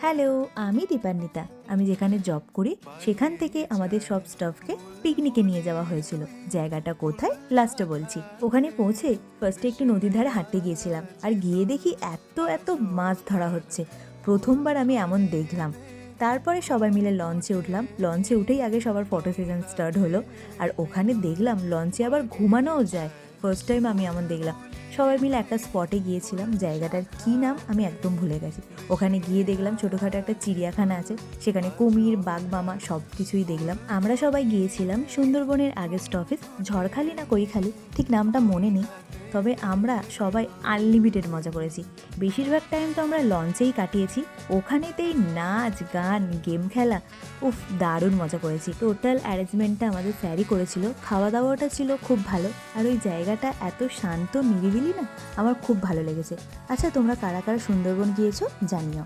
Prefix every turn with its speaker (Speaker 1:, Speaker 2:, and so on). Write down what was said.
Speaker 1: Hello, আমি দীপান্বিতা। আমি যেখানে জব করি সেখান থেকে আমাদের সব স্টাফকে পিকনিকে নিয়ে যাওয়া হয়েছিল। জায়গাটা কোথায় লাস্টে বলছি। ওখানে পৌঁছে ফার্স্টে একটু নদীর ধারে হাঁটতে গিয়েছিলাম, আর গিয়ে দেখি এত এত মাছ ধরা হচ্ছে। প্রথমবার আমি এমন দেখলাম। তারপরে সবাই মিলে লঞ্চে উঠলাম। লঞ্চে উঠেই আগে সবার ফটো সেশন স্টার্ট হলো, আর ওখানে দেখলাম লঞ্চে আবার ঘুমানোও যায়। ফার্স্ট টাইম আমি এমন দেখলাম। সবাই মিলে একটা স্পটে গিয়েছিলাম, জায়গাটার কী নাম আমি একদম ভুলে গেছি। ওখানে গিয়ে দেখলাম ছোটোখাটো একটা চিড়িয়াখানা আছে, সেখানে কুমির, বাঘ মামা সব কিছুই দেখলাম। আমরা সবাই গিয়েছিলাম সুন্দরবনের আগের স্টপেজ ঝড়খালি না কৈখালি, ঠিক নামটা মনে নেই। তবে আমরা সবাই আনলিমিটেড মজা করেছি। বেশিরভাগ টাইম তো আমরা লঞ্চেই কাটিয়েছি। ওখানেতেই নাচ গান গেম খেলা, উফ দারুণ মজা করেছি। টোটাল অ্যারেঞ্জমেন্টটা আমাদের স্যারই করেছিল। খাওয়া দাওয়াটা ছিল খুব ভালো, আর ওই জায়গাটা এত শান্ত নিরিবিলি না, আমার খুব ভালো লেগেছে। আচ্ছা, তোমরা কারা কারা সুন্দরবন গিয়েছো জানিও।